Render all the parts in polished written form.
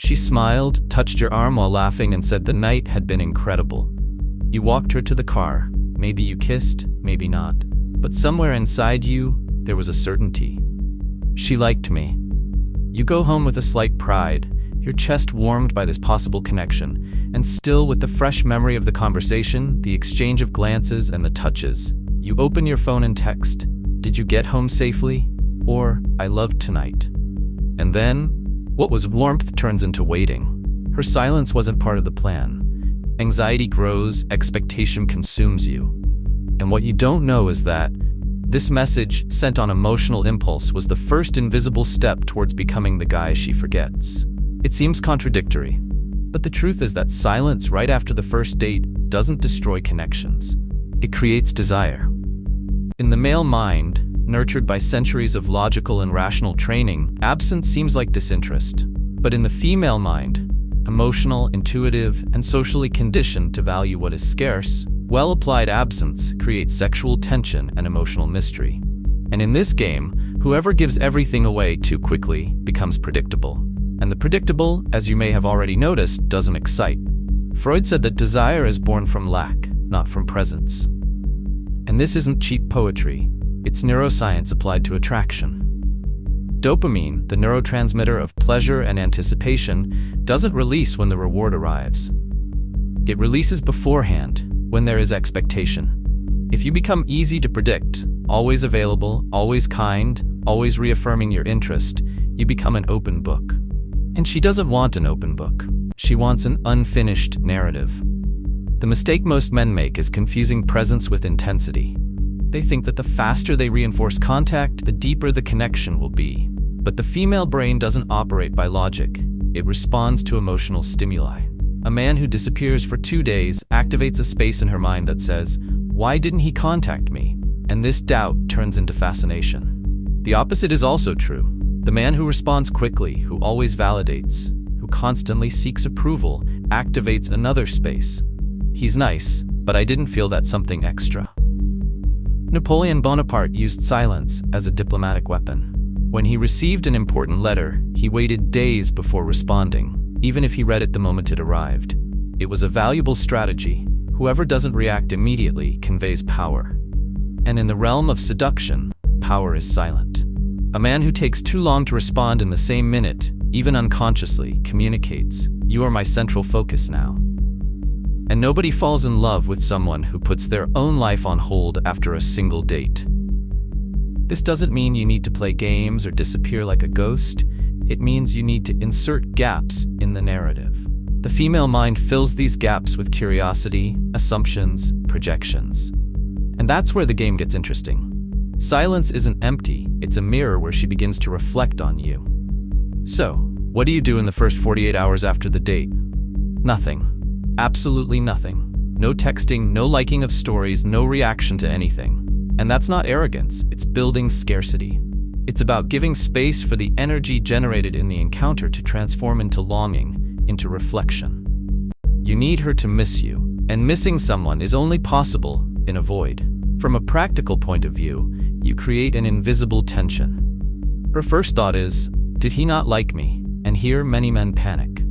She smiled, touched your arm while laughing, and said the night had been incredible. You walked her to the car. Maybe you kissed, maybe not. But somewhere inside you, there was a certainty. She liked me. You go home with a slight pride, your chest warmed by this possible connection, and still with the fresh memory of the conversation, the exchange of glances and the touches. You open your phone and text, "Did you get home safely?" Or, "I loved tonight." And then, what was warmth turns into waiting. Her silence wasn't part of the plan. Anxiety grows, expectation consumes you. And what you don't know is that this message, sent on emotional impulse, was the first invisible step towards becoming the guy she forgets. It seems contradictory, but the truth is that silence right after the first date doesn't destroy connections. It creates desire. In the male mind, nurtured by centuries of logical and rational training, absence seems like disinterest. But in the female mind, emotional, intuitive, and socially conditioned to value what is scarce, well-applied absence creates sexual tension and emotional mystery. And in this game, whoever gives everything away too quickly becomes predictable. And the predictable, as you may have already noticed, doesn't excite. Freud said that desire is born from lack, not from presence. And this isn't cheap poetry. It's neuroscience applied to attraction. Dopamine, the neurotransmitter of pleasure and anticipation, doesn't release when the reward arrives. It releases beforehand, when there is expectation. If you become easy to predict, always available, always kind, always reaffirming your interest, you become an open book. And she doesn't want an open book. She wants an unfinished narrative. The mistake most men make is confusing presence with intensity. They think that the faster they reinforce contact, the deeper the connection will be. But the female brain doesn't operate by logic. It responds to emotional stimuli. A man who disappears for 2 days activates a space in her mind that says, "Why didn't he contact me?" And this doubt turns into fascination. The opposite is also true. The man who responds quickly, who always validates, who constantly seeks approval, activates another space. He's nice, but I didn't feel that something extra. Napoleon Bonaparte used silence as a diplomatic weapon. When he received an important letter, he waited days before responding, even if he read it the moment it arrived. It was a valuable strategy. Whoever doesn't react immediately conveys power. And in the realm of seduction, power is silent. A man who takes too long to respond in the same minute, even unconsciously, communicates, "You are my central focus now." And nobody falls in love with someone who puts their own life on hold after a single date. This doesn't mean you need to play games or disappear like a ghost. It means you need to insert gaps in the narrative. The female mind fills these gaps with curiosity, assumptions, projections. And that's where the game gets interesting. Silence isn't empty, it's a mirror where she begins to reflect on you. So, what do you do in the first 48 hours after the date? Nothing. Absolutely nothing. No texting, no liking of stories, no reaction to anything. And that's not arrogance, it's building scarcity. It's about giving space for the energy generated in the encounter to transform into longing, into reflection. You need her to miss you, and missing someone is only possible in a void. From a practical point of view, you create an invisible tension. Her first thought is, "Did he not like me?" And here many men panic.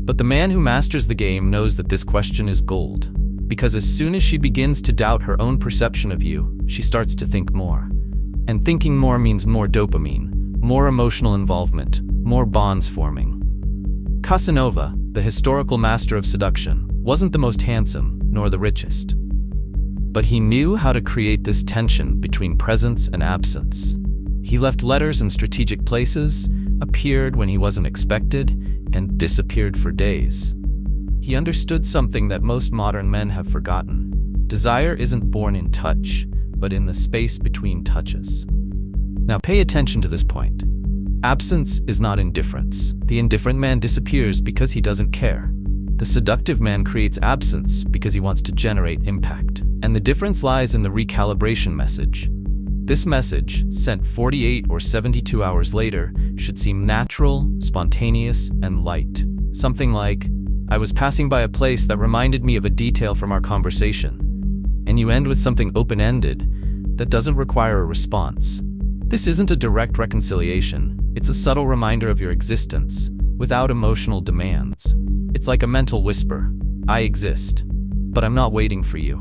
But the man who masters the game knows that this question is gold. Because as soon as she begins to doubt her own perception of you, she starts to think more. And thinking more means more dopamine, more emotional involvement, more bonds forming. Casanova, the historical master of seduction, wasn't the most handsome, nor the richest. But he knew how to create this tension between presence and absence. He left letters in strategic places, appeared when he wasn't expected, and disappeared for days. He understood something that most modern men have forgotten. Desire isn't born in touch, but in the space between touches. Now pay attention to this point. Absence is not indifference. The indifferent man disappears because he doesn't care. The seductive man creates absence because he wants to generate impact. And the difference lies in the recalibration message. This message, sent 48 or 72 hours later, should seem natural, spontaneous, and light. Something like, "I was passing by a place that reminded me of a detail from our conversation." And you end with something open-ended that doesn't require a response. This isn't a direct reconciliation. It's a subtle reminder of your existence, without emotional demands. It's like a mental whisper. I exist, but I'm not waiting for you.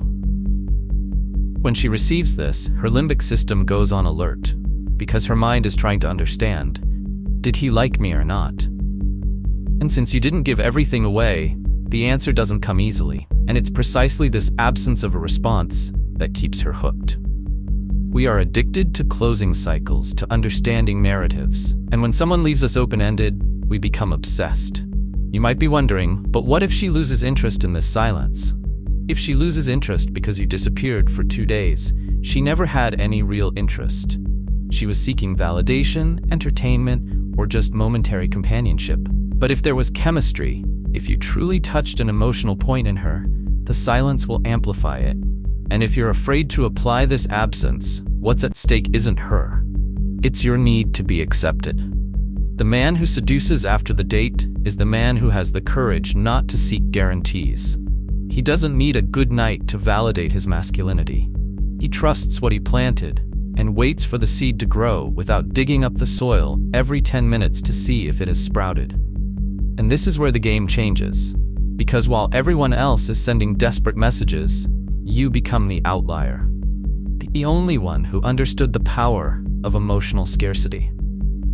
When she receives this, her limbic system goes on alert, because her mind is trying to understand, did he like me or not? And since you didn't give everything away, the answer doesn't come easily, and it's precisely this absence of a response that keeps her hooked. We are addicted to closing cycles, to understanding narratives, and when someone leaves us open-ended, we become obsessed. You might be wondering, but what if she loses interest in this silence? If she loses interest because you disappeared for 2 days, she never had any real interest. She was seeking validation, entertainment, or just momentary companionship. But if there was chemistry, if you truly touched an emotional point in her, the silence will amplify it. And if you're afraid to apply this absence, what's at stake isn't her. It's your need to be accepted. The man who seduces after the date is the man who has the courage not to seek guarantees. He doesn't need a good night to validate his masculinity. He trusts what he planted and waits for the seed to grow without digging up the soil every 10 minutes to see if it has sprouted. And this is where the game changes. Because while everyone else is sending desperate messages, you become the outlier. The only one who understood the power of emotional scarcity.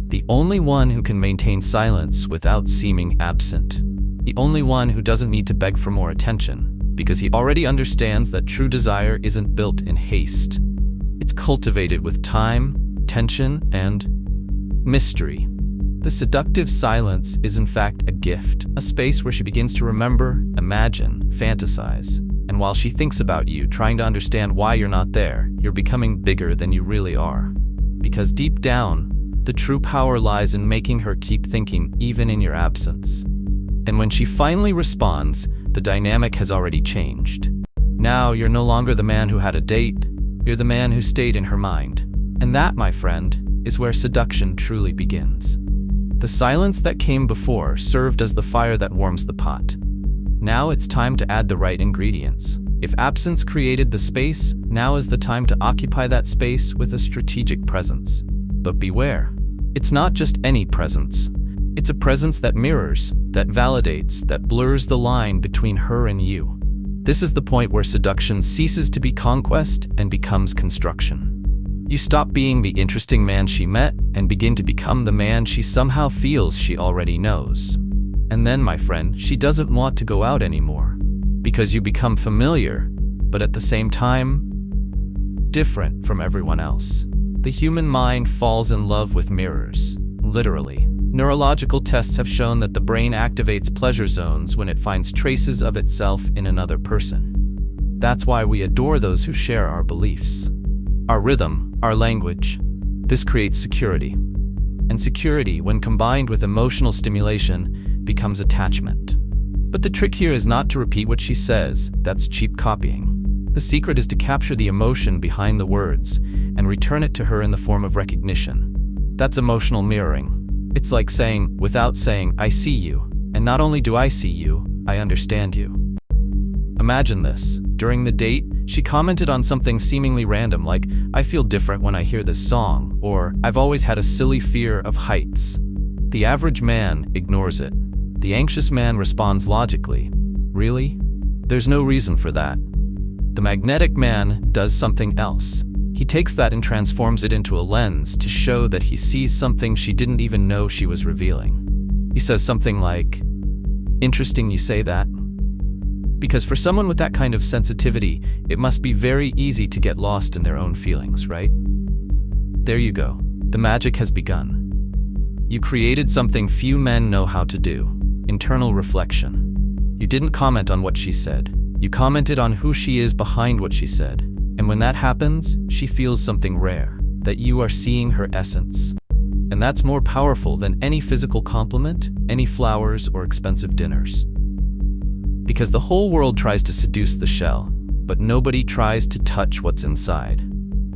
The only one who can maintain silence without seeming absent. The only one who doesn't need to beg for more attention, because he already understands that true desire isn't built in haste. It's cultivated with time, tension, and mystery. The seductive silence is in fact a gift, a space where she begins to remember, imagine, fantasize. And while she thinks about you, trying to understand why you're not there, you're becoming bigger than you really are. Because deep down, the true power lies in making her keep thinking even in your absence. And when she finally responds, the dynamic has already changed. Now you're no longer the man who had a date, you're the man who stayed in her mind. And that, my friend, is where seduction truly begins. The silence that came before served as the fire that warms the pot. Now it's time to add the right ingredients. If absence created the space, now is the time to occupy that space with a strategic presence. But beware, it's not just any presence. It's a presence that mirrors, that validates, that blurs the line between her and you. This is the point where seduction ceases to be conquest and becomes construction. You stop being the interesting man she met and begin to become the man she somehow feels she already knows. And then, my friend, she doesn't want to go out anymore, because you become familiar, but at the same time, different from everyone else. The human mind falls in love with mirrors, literally. Neurological tests have shown that the brain activates pleasure zones when it finds traces of itself in another person. That's why we adore those who share our beliefs, our rhythm, our language. This creates security. And security, when combined with emotional stimulation, becomes attachment. But the trick here is not to repeat what she says. That's cheap copying. The secret is to capture the emotion behind the words and return it to her in the form of recognition. That's emotional mirroring. It's like saying, without saying, I see you. And not only do I see you, I understand you. Imagine this. During the date, she commented on something seemingly random like, I feel different when I hear this song, or I've always had a silly fear of heights. The average man ignores it. The anxious man responds logically, really? There's no reason for that. The magnetic man does something else. He takes that and transforms it into a lens to show that he sees something she didn't even know she was revealing. He says something like, interesting you say that. Because for someone with that kind of sensitivity, it must be very easy to get lost in their own feelings, right? There you go. The magic has begun. You created something few men know how to do. Internal reflection. You didn't comment on what she said. You commented on who she is behind what she said. And when that happens, she feels something rare, that you are seeing her essence. And that's more powerful than any physical compliment, any flowers, or expensive dinners. Because the whole world tries to seduce the shell, but nobody tries to touch what's inside.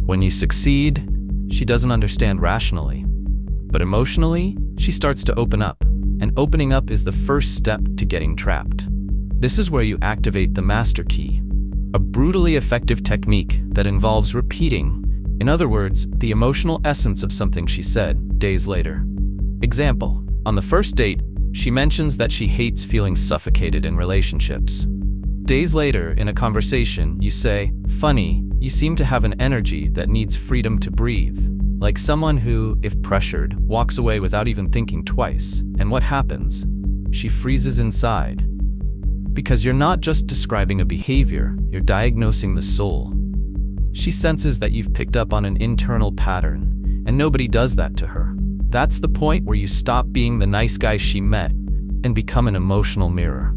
When you succeed, she doesn't understand rationally. But emotionally, she starts to open up. And opening up is the first step to getting trapped. This is where you activate the master key, a brutally effective technique that involves repeating, in other words, the emotional essence of something she said days later. Example, on the first date, She mentions that she hates feeling suffocated in relationships. Days later, in a conversation, you say, "Funny, you seem to have an energy that needs freedom to breathe." Like someone who, if pressured, walks away without even thinking twice. And what happens? She freezes inside. Because you're not just describing a behavior, you're diagnosing the soul. She senses that you've picked up on an internal pattern, and nobody does that to her. That's the point where you stop being the nice guy she met and become an emotional mirror.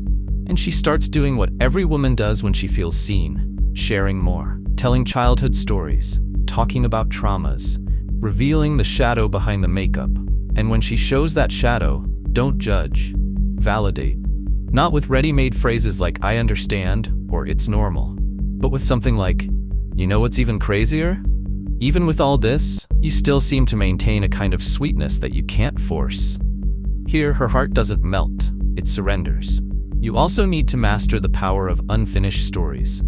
And she starts doing what every woman does when she feels seen, sharing more, telling childhood stories, talking about traumas, revealing the shadow behind the makeup. And when she shows that shadow, don't judge, validate. Not with ready-made phrases like "I understand" or "it's normal," but with something like, "You know what's even crazier? Even with all this, you still seem to maintain a kind of sweetness that you can't force." Here, her heart doesn't melt, it surrenders. You also need to master the power of unfinished stories.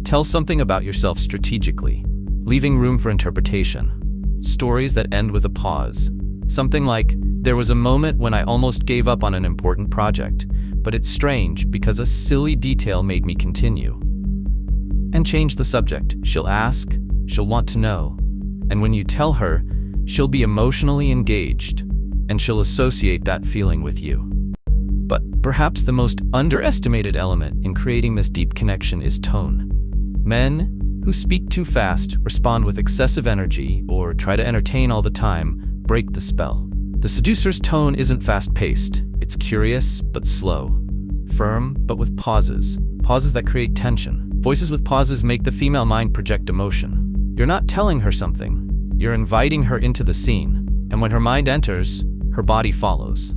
Tell something about yourself strategically, leaving room for interpretation. Stories that end with a pause. Something like, "There was a moment when I almost gave up on an important project, but it's strange because a silly detail made me continue." And change the subject. She'll ask, she'll want to know. And when you tell her, she'll be emotionally engaged, and she'll associate that feeling with you. But perhaps the most underestimated element in creating this deep connection is tone. Men who speak too fast, respond with excessive energy, or try to entertain all the time, break the spell. The seducer's tone isn't fast-paced. It's curious, but slow. Firm, but with pauses. Pauses that create tension. Voices with pauses make the female mind project emotion. You're not telling her something. You're inviting her into the scene. And when her mind enters, her body follows.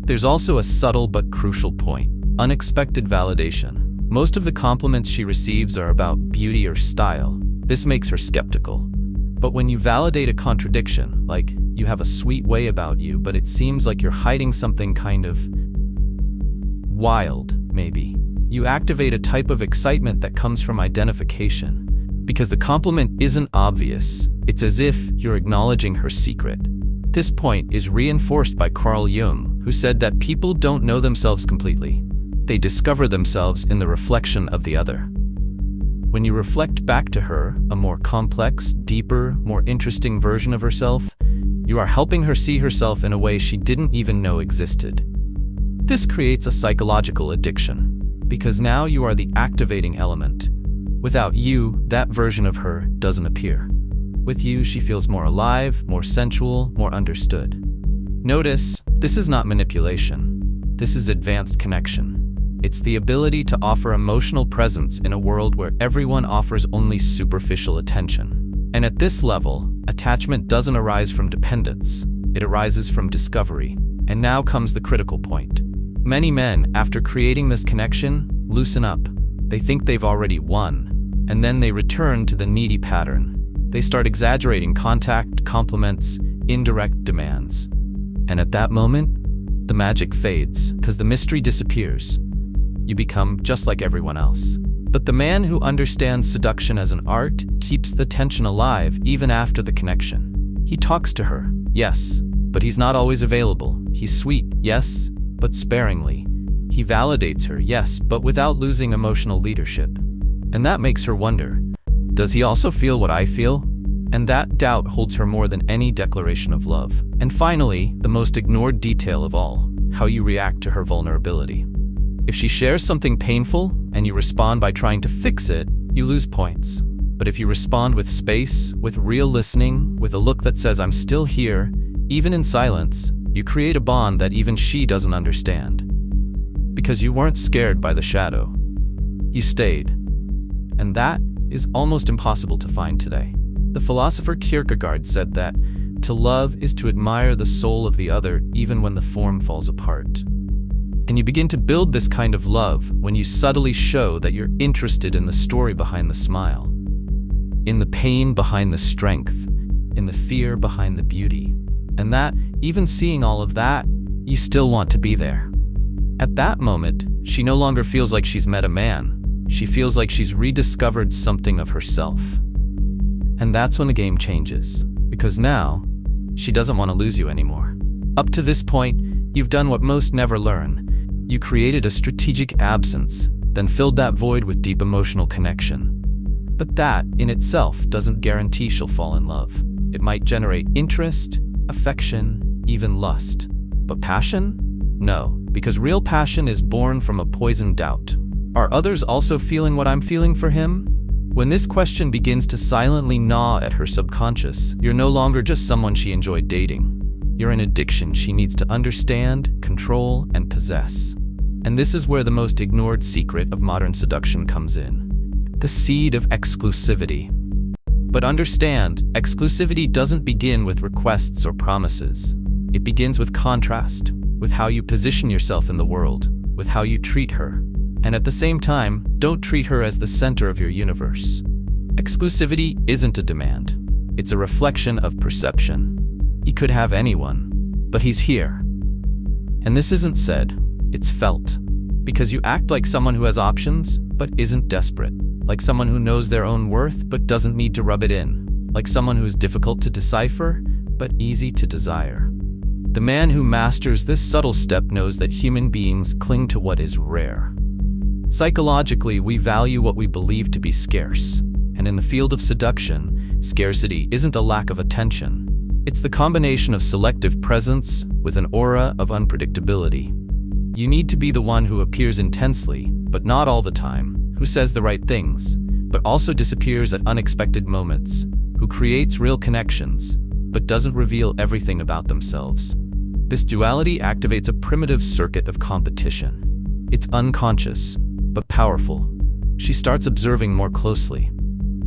There's also a subtle but crucial point. Unexpected validation. Most of the compliments she receives are about beauty or style. This makes her skeptical. But when you validate a contradiction, like "You have a sweet way about you, but it seems like you're hiding something kind of wild," maybe, you activate a type of excitement that comes from identification. Because the compliment isn't obvious, it's as if you're acknowledging her secret. This point is reinforced by Carl Jung, who said that people don't know themselves completely. They discover themselves in the reflection of the other. When you reflect back to her a more complex, deeper, more interesting version of herself, you are helping her see herself in a way she didn't even know existed. This creates a psychological addiction, because now you are the activating element. Without you, that version of her doesn't appear. With you, she feels more alive, more sensual, more understood. Notice, this is not manipulation. This is advanced connection. It's the ability to offer emotional presence in a world where everyone offers only superficial attention. And at this level, attachment doesn't arise from dependence. It arises from discovery. And now comes the critical point. Many men, after creating this connection, loosen up. They think they've already won. And then they return to the needy pattern. They start exaggerating contact, compliments, indirect demands. And at that moment, the magic fades, because the mystery disappears. You become just like everyone else. But the man who understands seduction as an art keeps the tension alive even after the connection. He talks to her, yes, but he's not always available. He's sweet, yes, but sparingly. He validates her, yes, but without losing emotional leadership. And that makes her wonder, does he also feel what I feel? And that doubt holds her more than any declaration of love. And finally, the most ignored detail of all, how you react to her vulnerability. If she shares something painful and you respond by trying to fix it, you lose points. But if you respond with space, with real listening, with a look that says "I'm still here," even in silence, you create a bond that even she doesn't understand. Because you weren't scared by the shadow. You stayed. And that is almost impossible to find today. The philosopher Kierkegaard said that to love is to admire the soul of the other even when the form falls apart. And you begin to build this kind of love when you subtly show that you're interested in the story behind the smile, in the pain behind the strength, in the fear behind the beauty. And that, even seeing all of that, you still want to be there. At that moment, she no longer feels like she's met a man. She feels like she's rediscovered something of herself. And that's when the game changes, because now, she doesn't want to lose you anymore. Up to this point, You've done what most never learn. You created a strategic absence, then filled that void with deep emotional connection. But that, in itself, doesn't guarantee she'll fall in love. It might generate interest, affection, even lust. But passion? No, because real passion is born from a poisoned doubt. Are others also feeling what I'm feeling for him? When this question begins to silently gnaw at her subconscious, you're no longer just someone she enjoyed dating. You're an addiction she needs to understand, control, and possess. And this is where the most ignored secret of modern seduction comes in. The seed of exclusivity. But understand, exclusivity doesn't begin with requests or promises. It begins with contrast, with how you position yourself in the world, with how you treat her. And at the same time, don't treat her as the center of your universe. Exclusivity isn't a demand. It's a reflection of perception. He could have anyone, but he's here. And this isn't said, it's felt. Because you act like someone who has options, but isn't desperate. Like someone who knows their own worth, but doesn't need to rub it in. Like someone who is difficult to decipher, but easy to desire. The man who masters this subtle step knows that human beings cling to what is rare. Psychologically, we value what we believe to be scarce. And in the field of seduction, scarcity isn't a lack of attention. It's the combination of selective presence with an aura of unpredictability. You need to be the one who appears intensely, but not all the time, who says the right things, but also disappears at unexpected moments, who creates real connections, but doesn't reveal everything about themselves. This duality activates a primitive circuit of competition. It's unconscious, but powerful. She starts observing more closely.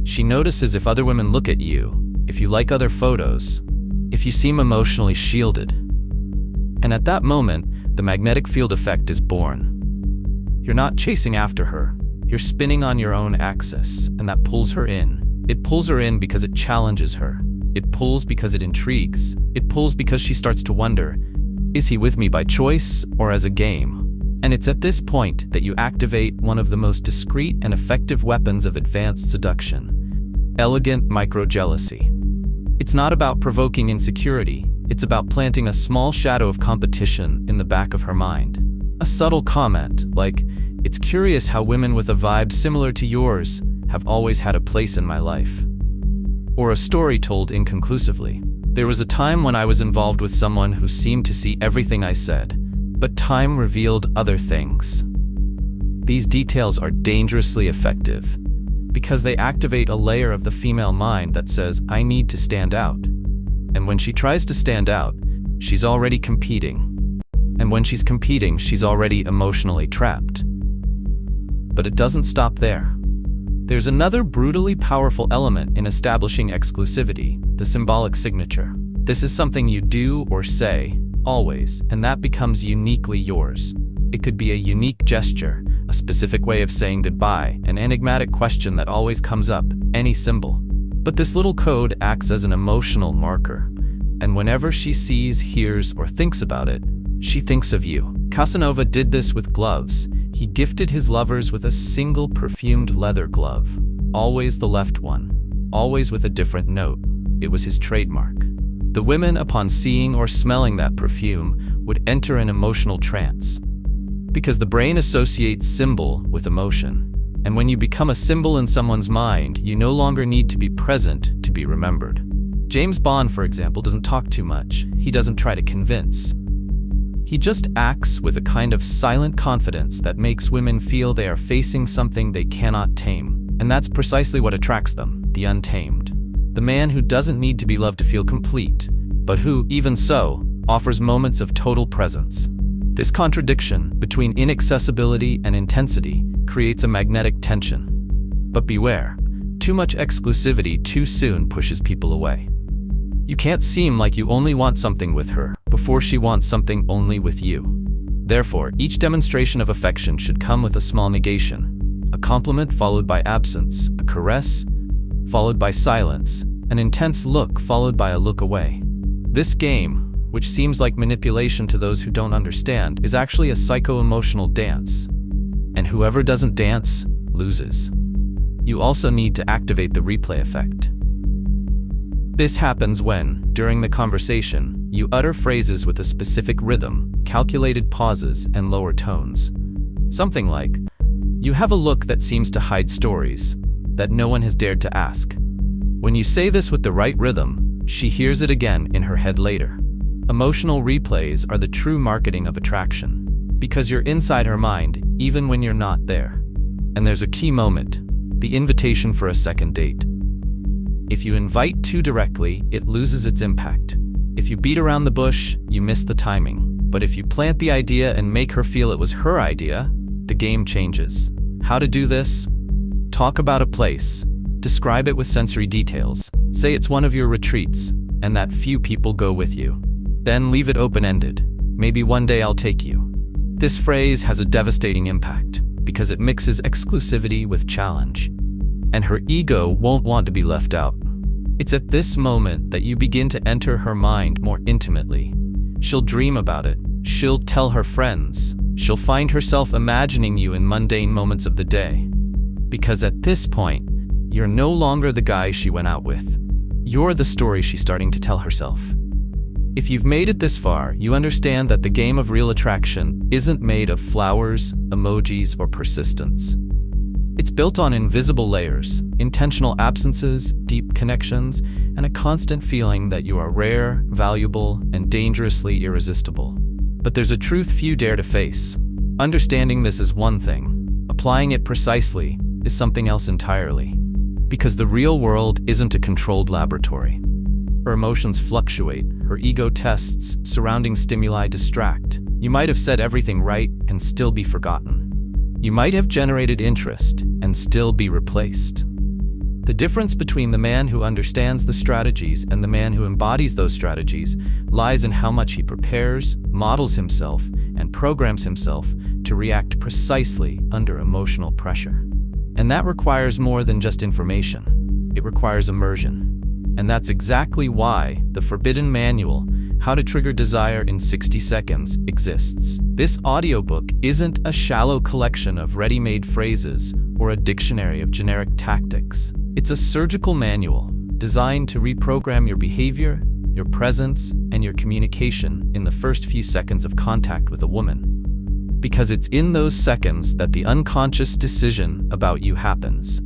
She notices if other women look at you, if you like other photos, if you seem emotionally shielded. And at that moment, the magnetic field effect is born. You're not chasing after her. You're spinning on your own axis, and that pulls her in. It pulls her in because it challenges her. It pulls because it intrigues. It pulls because she starts to wonder, is he with me by choice or as a game? And it's at this point that you activate one of the most discreet and effective weapons of advanced seduction: elegant micro-jealousy. It's not about provoking insecurity. It's about planting a small shadow of competition in the back of her mind. A subtle comment, like, "It's curious how women with a vibe similar to yours have always had a place in my life." Or a story told inconclusively. "There was a time when I was involved with someone who seemed to see everything I said, but time revealed other things." These details are dangerously effective because they activate a layer of the female mind that says, "I need to stand out." And when she tries to stand out, she's already competing. And when she's competing, she's already emotionally trapped. But it doesn't stop there. There's another brutally powerful element in establishing exclusivity: the symbolic signature. This is something you do or say, always, and that becomes uniquely yours. It could be a unique gesture, a specific way of saying goodbye, an enigmatic question that always comes up, any symbol. But this little code acts as an emotional marker, and whenever she sees, hears, or thinks about it, she thinks of you. Casanova did this with gloves. He gifted his lovers with a single perfumed leather glove, always the left one, always with a different note. It was his trademark. The women, upon seeing or smelling that perfume, would enter an emotional trance, because the brain associates symbol with emotion. And when you become a symbol in someone's mind, you no longer need to be present to be remembered. James Bond, for example, doesn't talk too much. He doesn't try to convince. He just acts with a kind of silent confidence that makes women feel they are facing something they cannot tame. And that's precisely what attracts them, the untamed. The man who doesn't need to be loved to feel complete, but who, even so, offers moments of total presence. This contradiction between inaccessibility and intensity creates a magnetic tension. But beware, too much exclusivity too soon pushes people away. You can't seem like you only want something with her before she wants something only with you. Therefore, each demonstration of affection should come with a small negation: a compliment followed by absence, a caress followed by silence, an intense look followed by a look away. This game, which seems like manipulation to those who don't understand, is actually a psycho-emotional dance. And whoever doesn't dance, loses. You also need to activate the replay effect. This happens when, during the conversation, you utter phrases with a specific rhythm, calculated pauses, and lower tones. Something like, "You have a look that seems to hide stories that no one has dared to ask." When you say this with the right rhythm, she hears it again in her head later. Emotional replays are the true marketing of attraction, because you're inside her mind even when you're not there. And there's a key moment, the invitation for a second date. If you invite too directly, it loses its impact. If you beat around the bush, you miss the timing. But if you plant the idea and make her feel it was her idea, the game changes. How to do this? Talk about a place. Describe it with sensory details. Say it's one of your retreats, and that few people go with you. Then leave it open-ended. Maybe one day I'll take you. This phrase has a devastating impact, because it mixes exclusivity with challenge. And her ego won't want to be left out. It's at this moment that you begin to enter her mind more intimately. She'll dream about it. She'll tell her friends. She'll find herself imagining you in mundane moments of the day. Because at this point, you're no longer the guy she went out with. You're the story she's starting to tell herself. If you've made it this far, you understand that the game of real attraction isn't made of flowers, emojis, or persistence. It's built on invisible layers, intentional absences, deep connections, and a constant feeling that you are rare, valuable, and dangerously irresistible. But there's a truth few dare to face. Understanding this is one thing. Applying it precisely is something else entirely. Because the real world isn't a controlled laboratory. Her emotions fluctuate, her ego tests, surrounding stimuli distract. You might have said everything right and still be forgotten. You might have generated interest and still be replaced. The difference between the man who understands the strategies and the man who embodies those strategies lies in how much he prepares, models himself, and programs himself to react precisely under emotional pressure. And that requires more than just information. It requires immersion. And that's exactly why the forbidden manual, How to Trigger Desire in 60 Seconds, exists. This audiobook isn't a shallow collection of ready-made phrases or a dictionary of generic tactics. It's a surgical manual designed to reprogram your behavior, your presence, and your communication in the first few seconds of contact with a woman. Because it's in those seconds that the unconscious decision about you happens.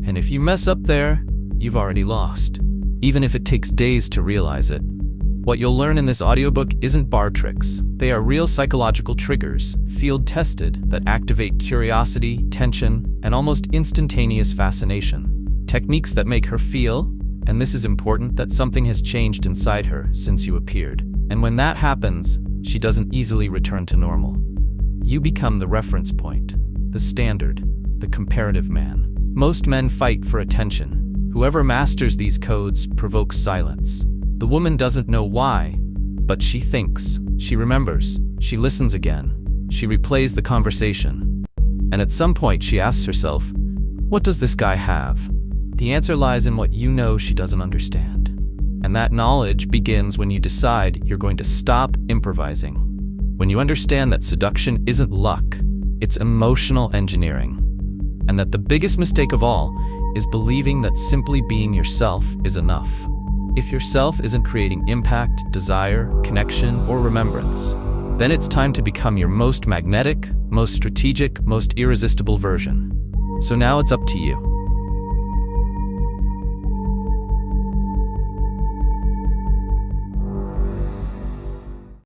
And if you mess up there, you've already lost. Even if it takes days to realize it. What you'll learn in this audiobook isn't bar tricks. They are real psychological triggers, field-tested, that activate curiosity, tension, and almost instantaneous fascination. Techniques that make her feel, and this is important, that something has changed inside her since you appeared. And when that happens, she doesn't easily return to normal. You become the reference point, the standard, the comparative man. Most men fight for attention. Whoever masters these codes provokes silence. The woman doesn't know why, but she thinks, she remembers, she listens again, she replays the conversation. And at some point she asks herself, what does this guy have? The answer lies in what you know she doesn't understand. And that knowledge begins when you decide you're going to stop improvising. When you understand that seduction isn't luck, it's emotional engineering. And that the biggest mistake of all is believing that simply being yourself is enough. If yourself isn't creating impact, desire, connection, or remembrance, then it's time to become your most magnetic, most strategic, most irresistible version. So now it's up to you.